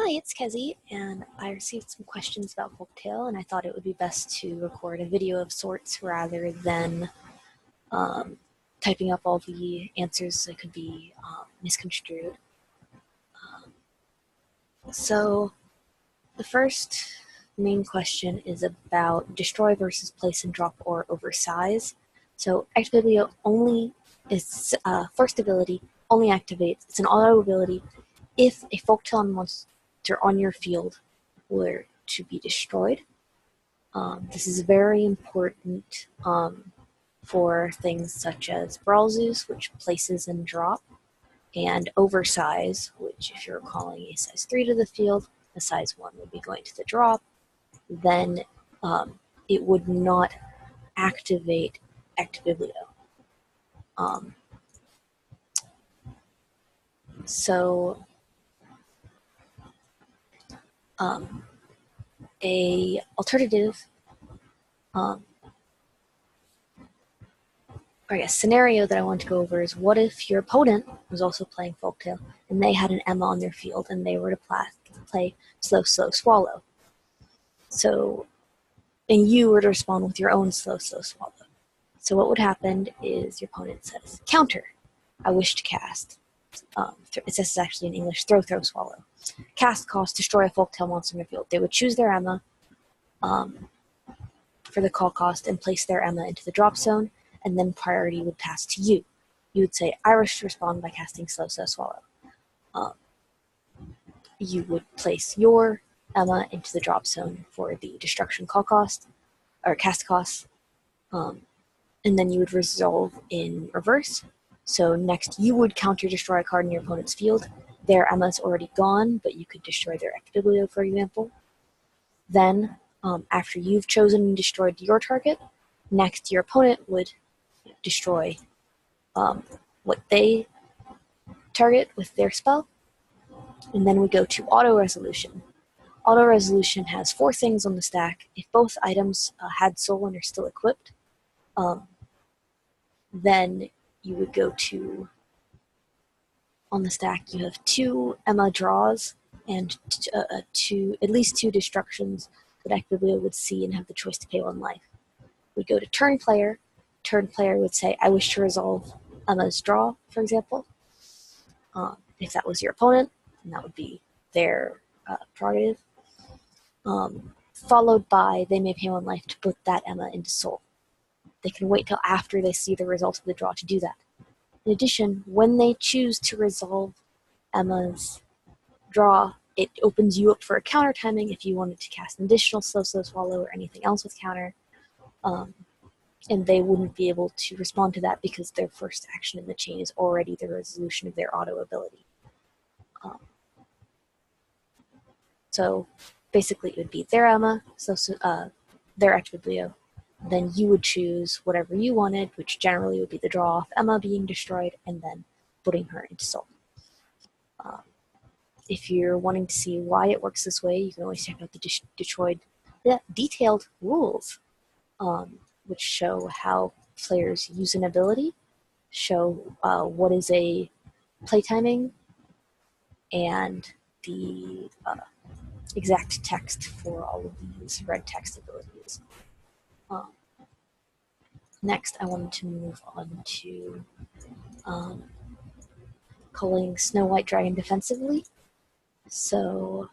Hi, it's Kezzy, and I received some questions about Folktale, and I thought it would be best to record a video of sorts rather than typing up all the answers that could be misconstrued. So the first main question is about destroy versus place and drop or oversize. So Echt Biblio only is first ability only activates. It's an auto ability if a Folktale monster on your field were to be destroyed. This is very important for things such as Brawlzeus, which places and drop, and oversize, which if you're calling a size 3 to the field, a size 1 would be going to the drop, then it would not activate Echt Biblio. A alternative scenario that I want to go over is, what if your opponent was also playing Folktale and they had an Emma on their field and they were to play slow, slow, swallow. So, and you were to respond with your own slow, slow, swallow. So what would happen is your opponent says, counter, I wish to cast. It says actually in English, throw, throw, swallow. Cast cost, destroy a Folktale monster in their field. They would choose their Emma for the call cost and place their Emma into the drop zone, and then priority would pass to you. You would say, I wish to respond by casting slow, slow, swallow. You would place your Emma into the drop zone for the destruction call cost, or cast cost, and then you would resolve in reverse. So next, you would counter destroy a card in your opponent's field. Their Emma's already gone, but you could destroy their Echt Biblio, for example. Then, after you've chosen and destroyed your target, next your opponent would destroy what they target with their spell, and then we go to auto resolution. Auto resolution has 4 things on the stack. If both items had soul and are still equipped, then you would go to, on the stack you have 2 Emma draws and at least 2 destructions that Echt Biblio would see and have the choice to pay 1 life. We'd go to turn player. Turn player would say, I wish to resolve Emma's draw, for example. If that was your opponent, then that would be their prerogative. Followed by, they may pay 1 life to put that Emma into soul. They can wait till after they see the result of the draw to do that. In addition, when they choose to resolve Emma's draw, it opens you up for a counter timing if you wanted to cast an additional slow, slow, swallow or anything else with counter. And they wouldn't be able to respond to that because their first action in the chain is already the resolution of their auto ability. So basically it would be their Emma, their Echt Biblio. Then you would choose whatever you wanted, which generally would be the draw off Emma being destroyed, and then putting her into soul. If you're wanting to see why it works this way, you can always check out the detailed rules, which show how players use an ability, show what is a play timing, and the exact text for all of these red text abilities. Next, I wanted to move on to calling Snow White Dragon defensively. So,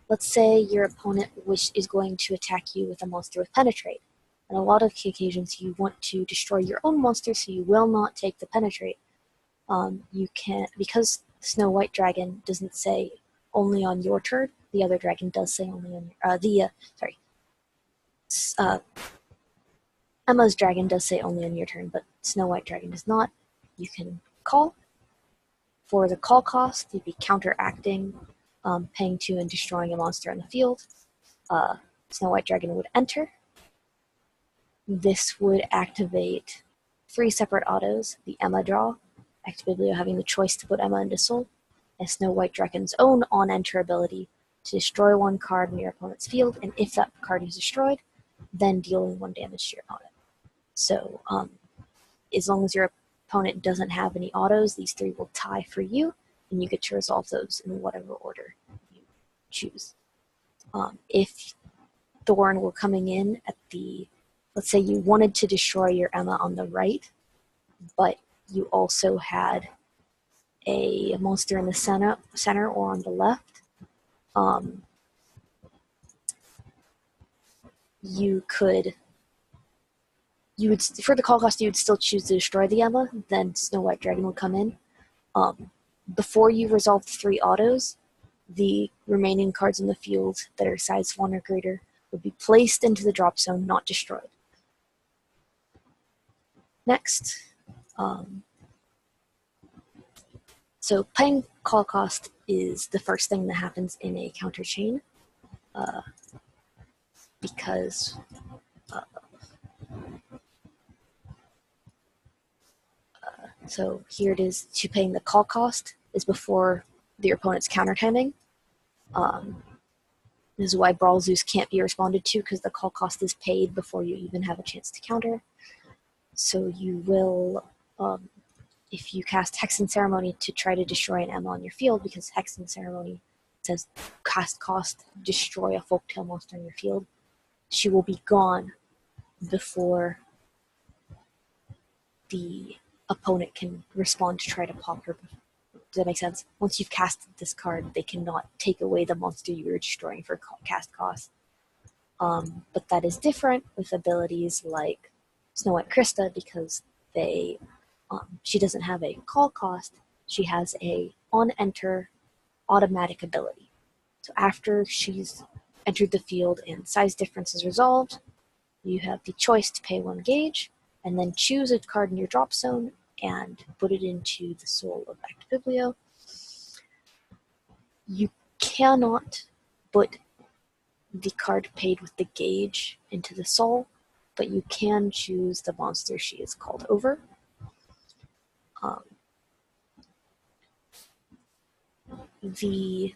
let's say your opponent is going to attack you with a monster with Penetrate. On a lot of occasions, you want to destroy your own monster, so you will not take the Penetrate. You can't, because Snow White Dragon doesn't say only on your turn. The other dragon does say only on Emma's dragon does say only on your turn, but Snow White Dragon does not. You can call. For the call cost, you'd be counteracting, paying 2 and destroying a monster on the field. Snow White Dragon would enter. This would activate 3 separate autos: the Emma draw, Echt Biblio having the choice to put Emma into soul, and Snow White Dragon's own on-enter ability to destroy 1 card in your opponent's field, and if that card is destroyed, then dealing 1 damage to your opponent. So, as long as your opponent doesn't have any autos, these 3 will tie for you, and you get to resolve those in whatever order you choose. If Thorn were coming in at the, let's say you wanted to destroy your Emma on the right, but you also had a monster in the center or on the left, you would, for the call cost, you would still choose to destroy the Emma, then Snow White Dragon would come in. Before you resolve the 3 autos, the remaining cards in the field that are size 1 or greater would be placed into the drop zone, not destroyed. Next, so paying call cost is the first thing that happens in a counter chain, because so here it is, to paying the call cost is before your opponent's counter timing. This is why Brawlzeus can't be responded to, because the call cost is paid before you even have a chance to counter. So you will, if you cast Hex and Ceremony to try to destroy an Emma on your field, because Hex and Ceremony says cast cost, destroy a Folktale monster in your field, she will be gone before the opponent can respond to try to pop her. Does that make sense? Once you've casted this card, they cannot take away the monster you were destroying for cast cost. But that is different with abilities like Snow White Krista, because they she doesn't have a call cost. She has a on-enter automatic ability. So after she's entered the field and size difference is resolved, you have the choice to pay 1 gauge, and then choose a card in your drop zone and put it into the soul of Echt Biblio. You cannot put the card paid with the gauge into the soul, but you can choose the monster she is called over. The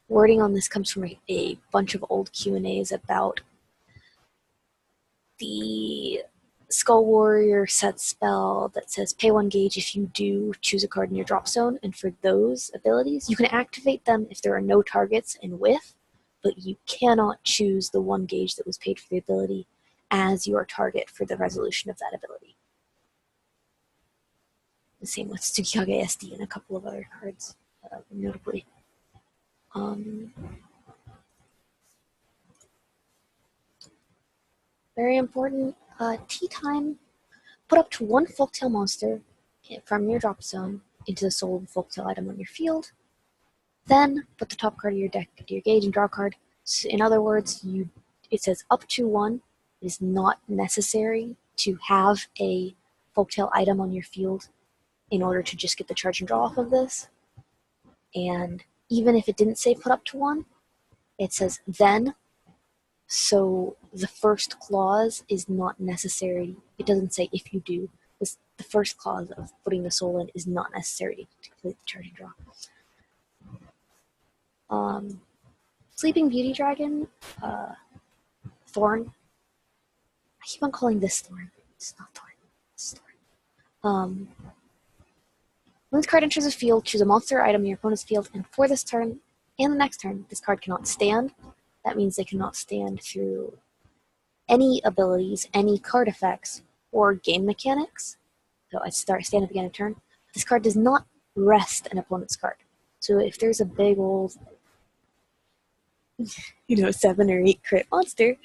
wording on this comes from a bunch of old Q&As about the Skull Warrior set spell that says pay 1 gauge if you do choose a card in your drop zone, and for those abilities, you can activate them if there are no targets in width, but you cannot choose the 1 gauge that was paid for the ability as your target for the resolution of that ability. The same with Tsukikage SD and a couple of other cards, notably. Very important, Teatime. Put up to 1 Folktale monster from your drop zone into the soul of the Folktale item on your field. Then put the top card of your deck into your gauge and draw a card. So in other words, it says up to 1. It is not necessary to have a Folktale item on your field in order to just get the charge and draw off of this. And even if it didn't say put up to 1, it says then. So the first clause is not necessary. It doesn't say if you do. The first clause of putting the soul in is not necessary to complete the charge and draw. Sleeping Beauty Dragon, Thorn. I keep on calling this Thorn. It's not Thorn. It's Thorn. When this card enters the field, choose a monster item in your opponent's field, and for this turn and the next turn, this card cannot stand. That means they cannot stand through any abilities, any card effects, or game mechanics. So I stand at the beginning of turn. This card does not rest an opponent's card. So if there's a big old 7 or 8 crit monster,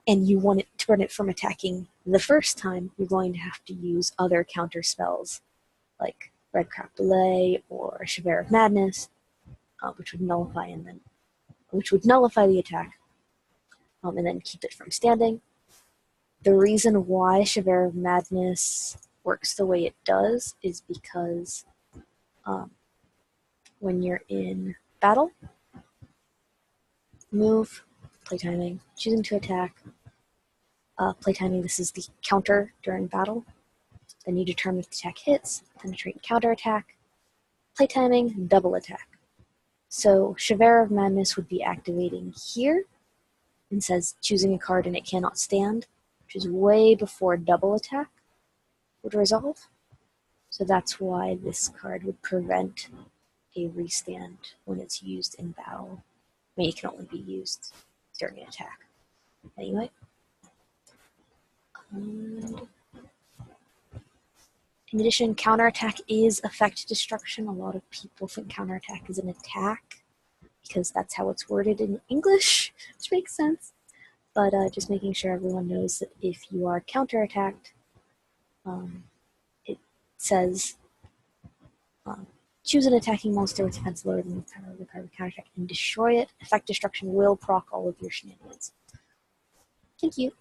and you want it to prevent it from attacking the first time, you're going to have to use other counter spells, like Red Crap Delay or Chevere of Madness, which would nullify the attack, and then keep it from standing. The reason why Chevere of Madness works the way it does is because when you're in battle, move, playtiming, choosing to attack, playtiming, this is the counter during battle. Then you determine if the attack hits, penetrate and counter attack, playtiming, double attack. So Chevere of Madness would be activating here, and says choosing a card and it cannot stand, which is way before double attack would resolve. So that's why this card would prevent a restand when it's used in battle. I mean, it can only be used during an attack. Anyway. And in addition, counterattack is effect destruction. A lot of people think counterattack is an attack because that's how it's worded in English, which makes sense. But just making sure everyone knows that if you are counterattacked, it says choose an attacking monster with defense lower than the power of the card with counterattack and destroy it. Effect destruction will proc all of your shenanigans. Thank you.